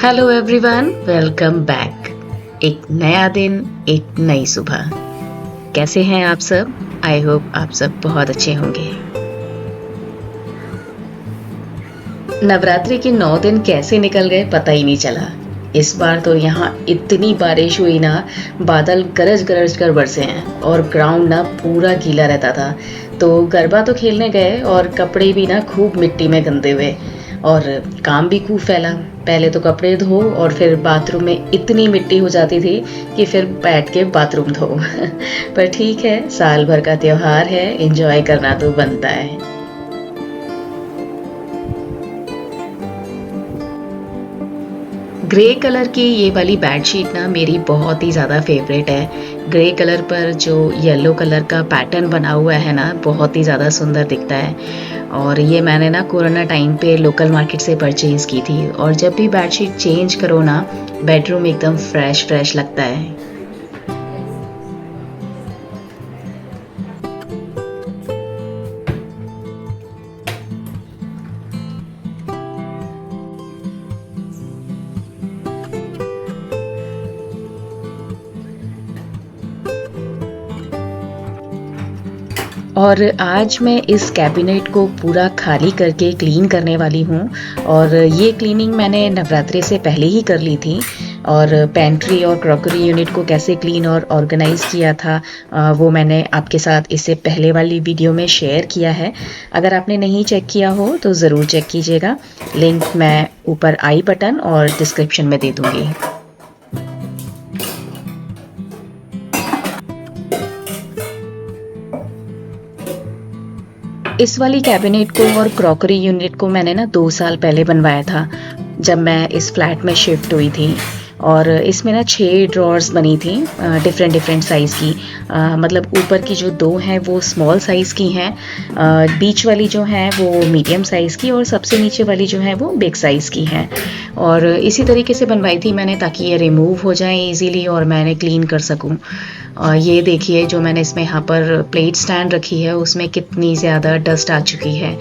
Hello everyone, welcome back. एक नया दिन, एक नई सुबह। कैसे हैं आप सब? आई होप आप सब बहुत अच्छे होंगे। नवरात्रि के 9 दिन कैसे निकल गए पता ही नहीं चला। इस बार तो यहाँ इतनी बारिश हुई ना, बादल गरज गरज कर बरसे हैं और ग्राउंड ना पूरा गीला रहता था। तो गरबा तो खेलने गए और कपड़े भी ना खूब मिट्टी में गंदे हुए और काम भी खूब फैला। पहले तो कपड़े धो और फिर बाथरूम में इतनी मिट्टी हो जाती थी कि फिर बैठ के बाथरूम धो। पर ठीक है, साल भर का त्योहार है, एंजॉय करना तो बनता है। ग्रे कलर की ये वाली बेडशीट ना मेरी बहुत ही ज़्यादा फेवरेट है। ग्रे कलर पर जो येलो कलर का पैटर्न बना हुआ है ना, बहुत ही ज़्यादा सुंदर दिखता है। और ये मैंने ना कोरोना टाइम पे लोकल मार्केट से परचेज़ की थी और जब भी बेडशीट चेंज करो ना, बेडरूम एकदम फ्रेश फ्रेश लगता है। और आज मैं इस कैबिनेट को पूरा खाली करके क्लीन करने वाली हूँ। और ये क्लीनिंग मैंने नवरात्रि से पहले ही कर ली थी। और पेंट्री और क्रॉकरी यूनिट को कैसे क्लीन और ऑर्गेनाइज़ किया था, वो मैंने आपके साथ इससे पहले वाली वीडियो में शेयर किया है। अगर आपने नहीं चेक किया हो तो ज़रूर चेक कीजिएगा। लिंक मैं ऊपर आई बटन और डिस्क्रिप्शन में दे दूँगी। इस वाली कैबिनेट को और क्रॉकरी यूनिट को मैंने ना 2 साल पहले बनवाया था, जब मैं इस फ्लैट में शिफ्ट हुई थी। और इसमें ना 6 ड्रॉर्स बनी थी, डिफरेंट डिफरेंट साइज़ की। मतलब ऊपर की जो 2 हैं वो स्मॉल साइज़ की हैं, बीच वाली जो हैं वो मीडियम साइज़ की और सबसे नीचे वाली जो है वो बिग साइज़ की हैं। और इसी तरीके से बनवाई थी मैंने ताकि ये रिमूव हो जाए इजीली और मैंने क्लीन कर सकूं। ये देखिए, जो मैंने इसमें यहाँ पर प्लेट स्टैंड रखी है उसमें कितनी ज़्यादा डस्ट आ चुकी है।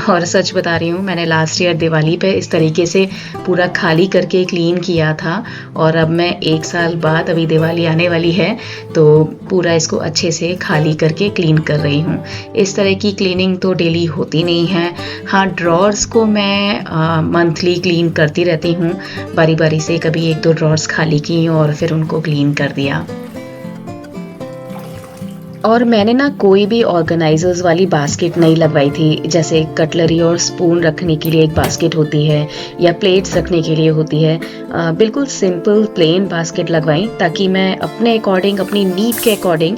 और सच बता रही हूँ, मैंने लास्ट ईयर दिवाली पे इस तरीके से पूरा खाली करके क्लीन किया था। और अब मैं 1 साल बाद, अभी दिवाली आने वाली है, तो पूरा इसको अच्छे से खाली करके क्लीन कर रही हूँ। इस तरह की क्लीनिंग तो डेली होती नहीं है। हाँ, ड्रॉर्स को मैं मंथली क्लीन करती रहती हूँ, बारी बारी से। कभी 1-2 ड्रॉर्स खाली की और फिर उनको क्लीन कर दिया। और मैंने ना कोई भी ऑर्गेनाइजर्स वाली बास्केट नहीं लगवाई थी। जैसे कटलरी और स्पून रखने के लिए एक बास्केट होती है या प्लेट्स रखने के लिए होती है, बिल्कुल सिंपल प्लेन बास्केट लगवाई ताकि मैं अपने अकॉर्डिंग, अपनी नीड के अकॉर्डिंग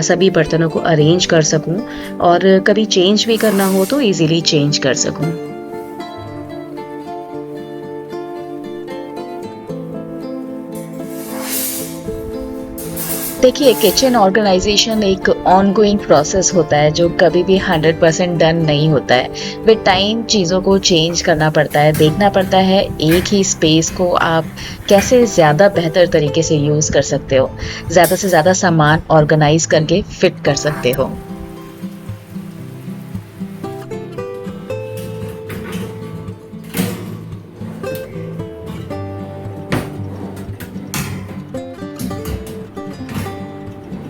सभी बर्तनों को अरेंज कर सकूं और कभी चेंज भी करना हो तो इजीली चेंज कर सकूं। देखिए, किचन ऑर्गेनाइजेशन एक ऑनगोइंग प्रोसेस होता है जो कभी भी 100% डन नहीं होता है। विद टाइम चीज़ों को चेंज करना पड़ता है, देखना पड़ता है एक ही स्पेस को आप कैसे ज़्यादा बेहतर तरीके से यूज़ कर सकते हो, ज़्यादा से ज़्यादा सामान ऑर्गेनाइज करके फिट कर सकते हो।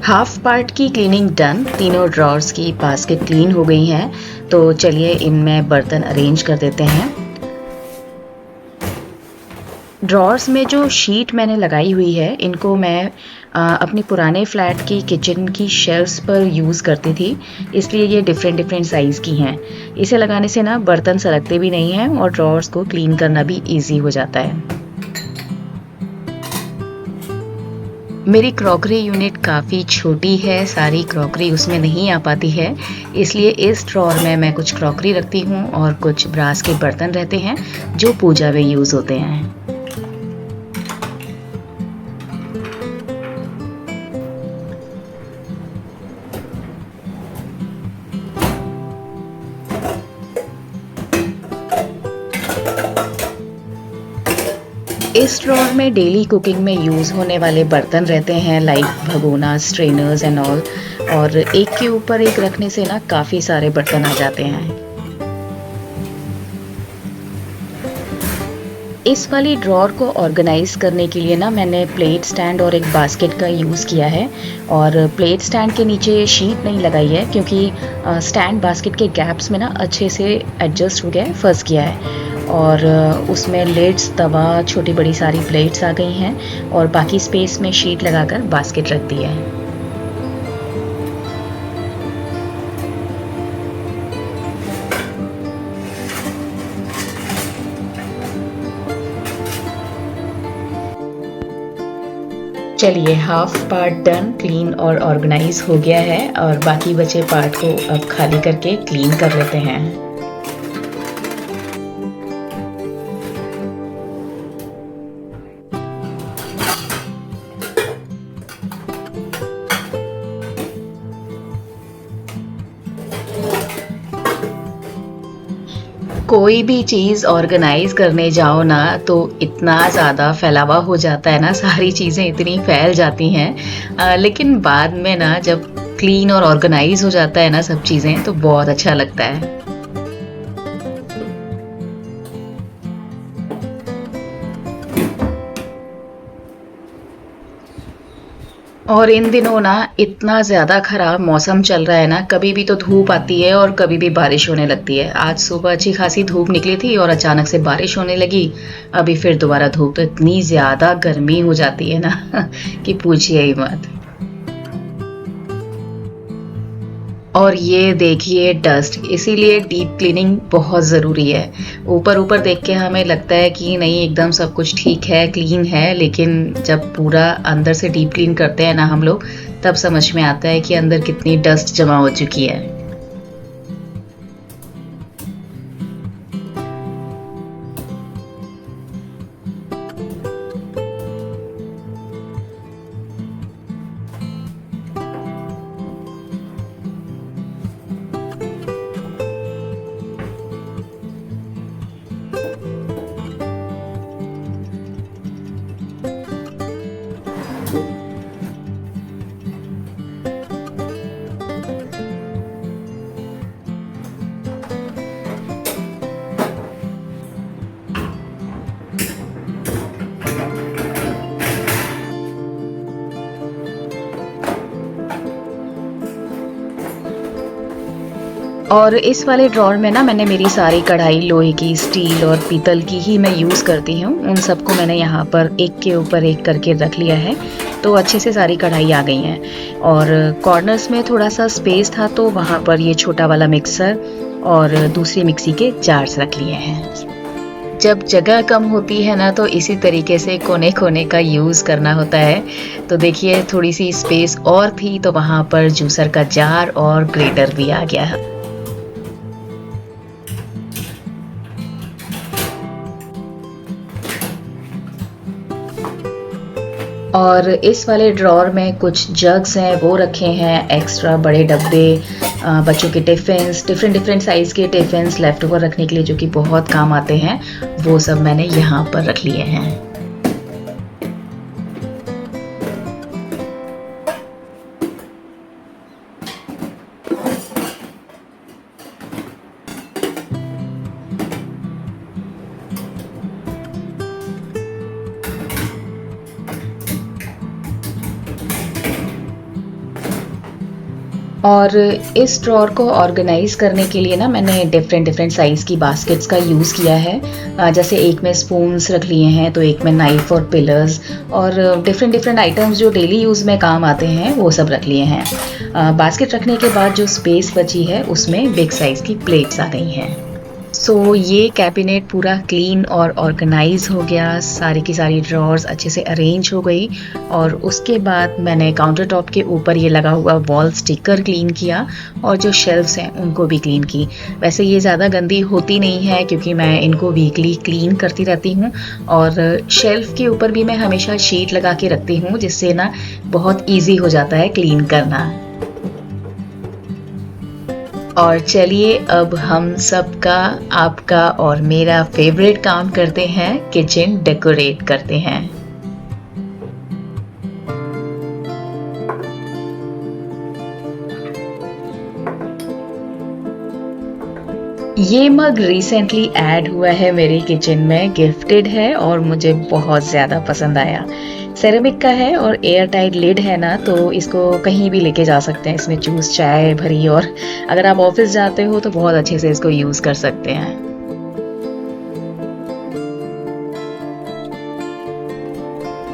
हाफ पार्ट की क्लीनिंग डन, तीनों ड्रॉर्स की बास्केट क्लीन हो गई हैं। तो चलिए इनमें बर्तन अरेंज कर देते हैं। ड्रॉर्स में जो शीट मैंने लगाई हुई है, इनको मैं अपनी पुराने फ्लैट की किचन की शेल्फ्स पर यूज़ करती थी, इसलिए ये डिफरेंट डिफरेंट साइज़ की हैं। इसे लगाने से ना बर्तन सरकते भी नहीं हैं और ड्रॉर्स को क्लीन करना भी इजी हो जाता है। मेरी क्रॉकरी यूनिट काफ़ी छोटी है, सारी क्रॉकरी उसमें नहीं आ पाती है, इसलिए इस ड्रॉर में मैं कुछ क्रॉकरी रखती हूँ और कुछ ब्रास के बर्तन रहते हैं जो पूजा में यूज़ होते हैं। इस ड्रॉर में डेली कुकिंग में यूज़ होने वाले बर्तन रहते हैं, लाइक भगोना, स्ट्रेनर्स एंड ऑल। और एक के ऊपर एक रखने से ना काफ़ी सारे बर्तन आ जाते हैं। इस वाली ड्रॉर को ऑर्गेनाइज़ करने के लिए ना मैंने प्लेट स्टैंड और एक बास्केट का यूज़ किया है और प्लेट स्टैंड के नीचे शीट नहीं लगाई है क्योंकि स्टैंड बास्केट के गैप्स में ना अच्छे से एडजस्ट हो गया है, फँस गया है और उसमें लिड्स, तवा, छोटी बड़ी सारी प्लेट्स आ गई हैं और बाकी स्पेस में शीट लगाकर बास्केट रख दिया है। चलिए हाफ पार्ट डन, क्लीन और ऑर्गेनाइज हो गया है और बाकी बचे पार्ट को अब खाली करके क्लीन कर लेते हैं। कोई भी चीज़ ऑर्गेनाइज़ करने जाओ ना तो इतना ज़्यादा फैलावा हो जाता है ना, सारी चीज़ें इतनी फैल जाती हैं लेकिन बाद में ना जब क्लीन और ऑर्गेनाइज़ हो जाता है ना सब चीज़ें तो बहुत अच्छा लगता है। और इन दिनों ना इतना ज़्यादा ख़राब मौसम चल रहा है ना, कभी भी तो धूप आती है और कभी भी बारिश होने लगती है। आज सुबह अच्छी खासी धूप निकली थी और अचानक से बारिश होने लगी। अभी फिर दोबारा धूप, तो इतनी ज़्यादा गर्मी हो जाती है ना कि पूछिए ही मत। और ये देखिए डस्ट, इसीलिए डीप क्लीनिंग बहुत ज़रूरी है। ऊपर-ऊपर देख के हमें लगता है कि नहीं एकदम सब कुछ ठीक है, क्लीन है, लेकिन जब पूरा अंदर से डीप क्लीन करते हैं ना हम लोग, तब समझ में आता है कि अंदर कितनी डस्ट जमा हो चुकी है। और इस वाले ड्रॉर में ना मैंने मेरी सारी कढ़ाई लोहे की, स्टील और पीतल की ही मैं यूज़ करती हूँ। उन सबको मैंने यहाँ पर एक के ऊपर एक करके रख लिया है, तो अच्छे से सारी कढ़ाई आ गई हैं। और कॉर्नर्स में थोड़ा-सा स्पेस था तो वहाँ पर ये छोटा वाला मिक्सर और दूसरी मिक्सी के जार्स रख लिए हैं। जब जगह कम होती है ना तो इसी तरीके से कोने-कोने का यूज़ करना होता है। तो देखिए थोड़ी-सी स्पेस और थी तो वहाँ पर जूसर का जार और ग्रेटर भी आ गया है। और इस वाले ड्रॉर में कुछ जग्स हैं वो रखे हैं, एक्स्ट्रा बड़े डब्बे, बच्चों के टिफ़िन्स, डिफ़रेंट डिफ़रेंट साइज़ के टिफ़िन्स लेफ़्ट ओवर रखने के लिए जो कि बहुत काम आते हैं, वो सब मैंने यहाँ पर रख लिए हैं। और इस ड्रॉर को ऑर्गेनाइज़ करने के लिए ना मैंने डिफ़रेंट डिफ़रेंट साइज़ की बास्केट्स का यूज़ किया है। जैसे एक में स्पून्स रख लिए हैं, तो एक में नाइफ़ और पिलर्स और डिफ़रेंट डिफ़रेंट आइटम्स जो डेली यूज़ में काम आते हैं, वो सब रख लिए हैं। बास्केट रखने के बाद जो स्पेस बची है, उसमें बिग साइज़ की प्लेट्स आ गई हैं। सो ये कैबिनेट पूरा क्लीन और ऑर्गेनाइज हो गया, सारी की सारी ड्रॉर्स अच्छे से अरेंज हो गई और उसके बाद मैंने काउंटर टॉप के ऊपर ये लगा हुआ वॉल स्टिकर क्लीन किया और जो शेल्फ्स हैं उनको भी क्लीन की। वैसे ये ज़्यादा गंदी होती नहीं है क्योंकि मैं इनको वीकली क्लीन करती रहती हूँ और शेल्फ़ के ऊपर भी मैं हमेशा शीट लगा के रखती हूँ जिससे ना बहुत ईज़ी हो जाता है क्लीन करना। और चलिए अब हम सबका, आपका और मेरा फेवरेट काम करते हैं, किचन डेकोरेट करते हैं। ये मग रिसेंटली ऐड हुआ है मेरी किचन में, गिफ्टेड है और मुझे बहुत ज़्यादा पसंद आया। सेरेमिक का है और एयर टाइट लिड है ना, तो इसको कहीं भी लेके जा सकते हैं। इसमें जूस, चाय भरी, और अगर आप ऑफिस जाते हो तो बहुत अच्छे से इसको यूज़ कर सकते हैं।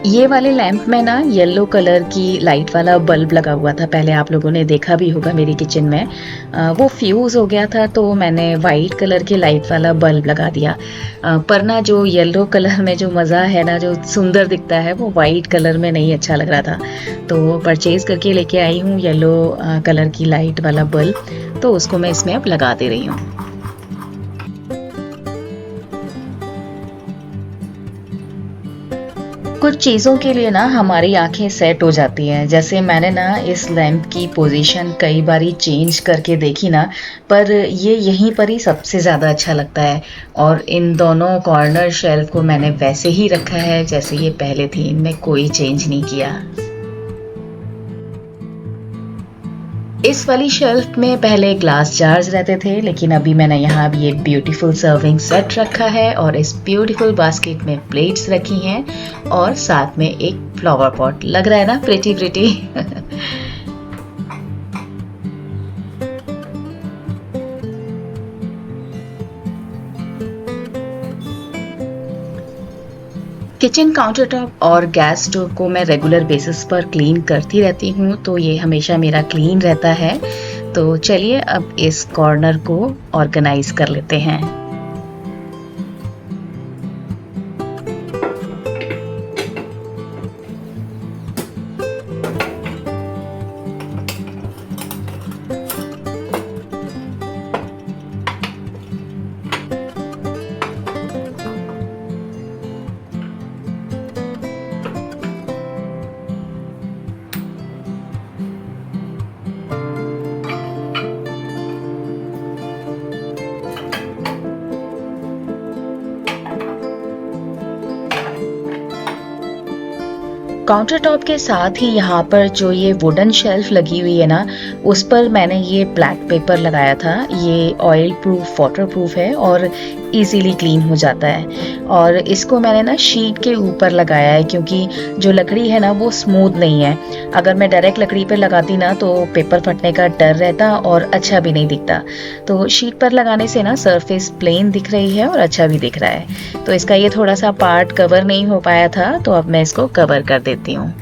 ये वाले लैंप में ना येलो कलर की लाइट वाला बल्ब लगा हुआ था, पहले आप लोगों ने देखा भी होगा मेरी किचन में। वो फ्यूज़ हो गया था तो मैंने वाइट कलर के लाइट वाला बल्ब लगा दिया। पर ना जो येलो कलर में जो मज़ा है ना, जो सुंदर दिखता है, वो वाइट कलर में नहीं अच्छा लग रहा था। तो परचेज़ करके लेके आई हूँ येलो कलर की लाइट वाला बल्ब, तो उसको मैं इसमें अब लगा दे रही हूँ। कुछ चीज़ों के लिए ना हमारी आँखें सेट हो जाती हैं। जैसे मैंने ना इस लैंप की पोज़ीशन कई बारी चेंज करके देखी ना, पर ये यहीं पर ही सबसे ज़्यादा अच्छा लगता है। और इन दोनों कॉर्नर शेल्फ़ को मैंने वैसे ही रखा है जैसे ये पहले थी, इनमें कोई चेंज नहीं किया। इस वाली शेल्फ में पहले ग्लास जार्स रहते थे, लेकिन अभी मैंने यहाँ भी एक ब्यूटीफुल सर्विंग सेट रखा है और इस ब्यूटीफुल बास्केट में प्लेट्स रखी हैं और साथ में एक फ्लावर पॉट। लग रहा है ना pretty pretty. Kitchen counter top और गैस स्टोव को मैं रेगुलर बेसिस पर क्लीन करती रहती हूँ, तो ये हमेशा मेरा क्लीन रहता है। तो चलिए अब इस कॉर्नर को ऑर्गेनाइज कर लेते हैं। काउंटर टॉप के साथ ही यहाँ पर जो ये वुडन शेल्फ लगी हुई है ना, उस पर मैंने ये ब्लैक पेपर लगाया था। ये ऑयल प्रूफ, वाटर प्रूफ है और इजीली क्लीन हो जाता है। और इसको मैंने ना शीट के ऊपर लगाया है, क्योंकि जो लकड़ी है ना वो स्मूथ नहीं है। अगर मैं डायरेक्ट लकड़ी पर लगाती ना तो पेपर फटने का डर रहता और अच्छा भी नहीं दिखता। तो शीट पर लगाने से ना सरफेस प्लेन दिख रही है और अच्छा भी दिख रहा है। तो इसका ये थोड़ा सा पार्ट कवर नहीं हो पाया था, तो अब मैं इसको कवर कर देती हूँ।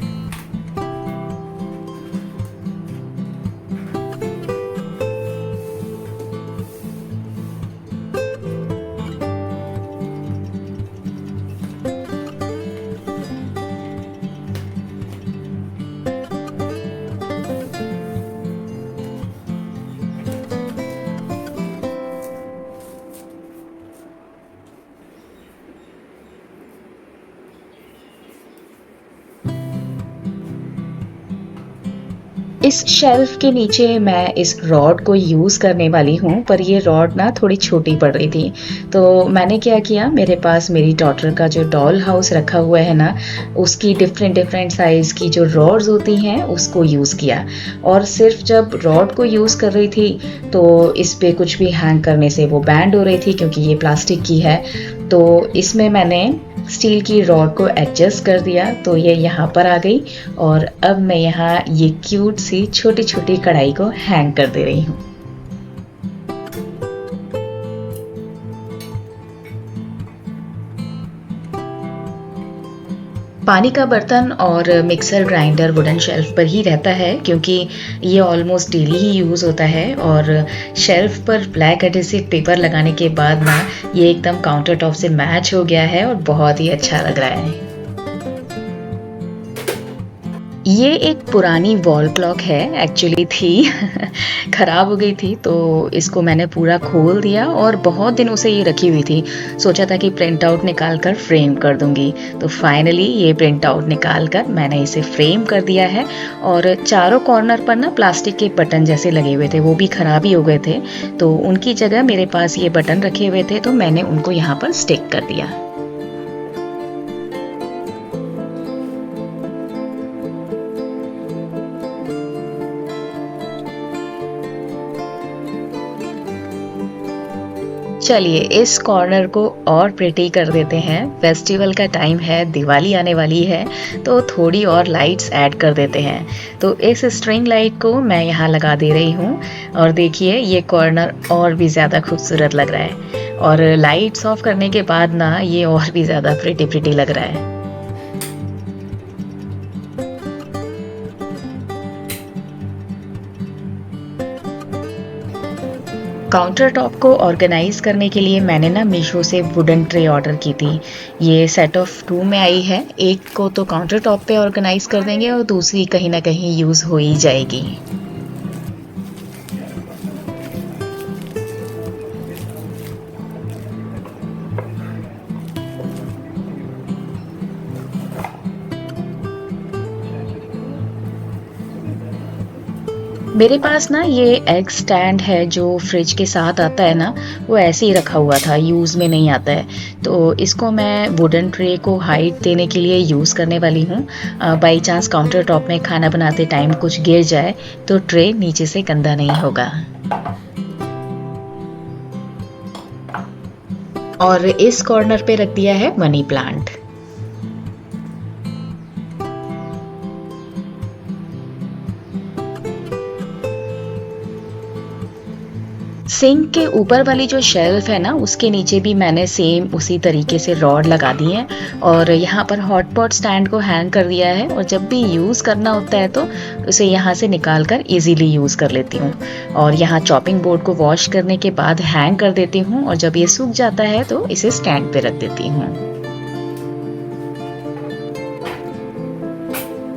इस शेल्फ के नीचे मैं इस रॉड को यूज़ करने वाली हूँ, पर ये रॉड ना थोड़ी छोटी पड़ रही थी। तो मैंने क्या किया, मेरे पास मेरी डॉटर का जो डॉल हाउस रखा हुआ है ना, उसकी डिफरेंट डिफरेंट साइज़ की जो रॉड्स होती हैं उसको यूज़ किया। और सिर्फ जब रॉड को यूज़ कर रही थी तो इस पे कुछ भी हैंग करने से वो बैंड हो रही थी, क्योंकि ये प्लास्टिक की है। तो इसमें मैंने स्टील की रॉड को एडजस्ट कर दिया, तो ये यहाँ पर आ गई। और अब मैं यहाँ ये क्यूट सी छोटी छोटी कढ़ाई को हैंग कर दे रही हूँ। पानी का बर्तन और मिक्सर ग्राइंडर वुडन शेल्फ पर ही रहता है, क्योंकि ये ऑलमोस्ट डेली ही यूज़ होता है। और शेल्फ पर ब्लैक एडहेसिव पेपर लगाने के बाद ना ये एकदम काउंटर टॉप से मैच हो गया है और बहुत ही अच्छा लग रहा है। ये एक पुरानी वॉल क्लॉक है, एक्चुअली थी खराब हो गई थी, तो इसको मैंने पूरा खोल दिया और बहुत दिनों से ये रखी हुई थी। सोचा था कि प्रिंट आउट निकाल कर फ्रेम कर दूंगी, तो फाइनली ये प्रिंट आउट निकाल कर मैंने इसे फ्रेम कर दिया है। और चारों कॉर्नर पर ना प्लास्टिक के बटन जैसे लगे हुए थे, वो भी खराब ही हो गए थे, तो उनकी जगह मेरे पास ये बटन रखे हुए थे, तो मैंने उनको यहाँ पर स्टिक कर दिया। चलिए इस कॉर्नर को और प्रिटी कर देते हैं। फेस्टिवल का टाइम है, दिवाली आने वाली है, तो थोड़ी और लाइट्स ऐड कर देते हैं। तो इस स्ट्रिंग लाइट को मैं यहाँ लगा दे रही हूँ और देखिए ये कॉर्नर और भी ज़्यादा खूबसूरत लग रहा है। और लाइट्स ऑफ करने के बाद ना ये और भी ज़्यादा प्रिटी प्रिटी लग रहा है। काउंटर टॉप को ऑर्गेनाइज करने के लिए मैंने ना मीशो से वुडन ट्रे ऑर्डर की थी। ये सेट ऑफ 2 में आई है। एक को तो काउंटर टॉप पे ऑर्गेनाइज कर देंगे और दूसरी कहीं ना कहीं यूज़ हो ही जाएगी। मेरे पास ना ये एग स्टैंड है जो फ्रिज के साथ आता है ना, वो ऐसे ही रखा हुआ था, यूज़ में नहीं आता है। तो इसको मैं वुडन ट्रे को हाइट देने के लिए यूज़ करने वाली हूँ। बाई चांस काउंटर टॉप में खाना बनाते टाइम कुछ गिर जाए तो ट्रे नीचे से गंदा नहीं होगा। और इस कॉर्नर पे रख दिया है मनी प्लांट। सिंक के ऊपर वाली जो शेल्फ है ना, उसके नीचे भी मैंने सेम उसी तरीके से रॉड लगा दी है और यहाँ पर हॉट पॉट स्टैंड को हैंग कर दिया है। और जब भी यूज़ करना होता है तो उसे यहाँ से निकाल कर ईजीली यूज़ कर लेती हूँ। और यहाँ चॉपिंग बोर्ड को वॉश करने के बाद हैंग कर देती हूँ और जब ये सूख जाता है तो इसे स्टैंड पे रख देती हूँ।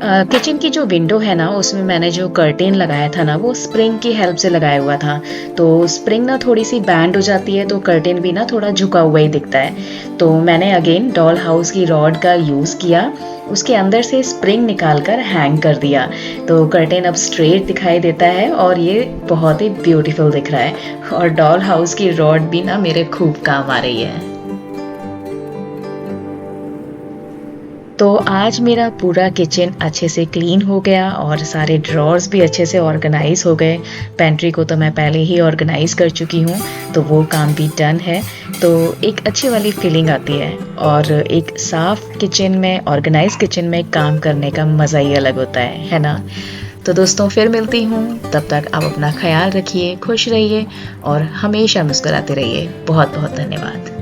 किचन की जो विंडो है ना, उसमें मैंने जो कर्टेन लगाया था ना, वो स्प्रिंग की हेल्प से लगाया हुआ था। तो स्प्रिंग ना थोड़ी सी बैंड हो जाती है तो कर्टेन भी ना थोड़ा झुका हुआ ही दिखता है। तो मैंने अगेन डॉल हाउस की रॉड का यूज़ किया, उसके अंदर से स्प्रिंग निकाल कर हैंग कर दिया। तो कर्टेन अब स्ट्रेट दिखाई देता है और ये बहुत ही ब्यूटीफुल दिख रहा है। और डॉल हाउस की रॉड भी ना मेरे खूब काम आ रही है। तो आज मेरा पूरा किचन अच्छे से क्लीन हो गया और सारे ड्रॉर्स भी अच्छे से ऑर्गेनाइज हो गए। पेंट्री को तो मैं पहले ही ऑर्गेनाइज कर चुकी हूँ, तो वो काम भी डन है। तो एक अच्छी वाली फीलिंग आती है और एक साफ किचन में, ऑर्गेनाइज किचन में काम करने का मज़ा ही अलग होता है ना। तो दोस्तों फिर मिलती हूँ, तब तक आप अपना ख्याल रखिए, खुश रहिए और हमेशा मुस्कुराते रहिए। बहुत बहुत धन्यवाद।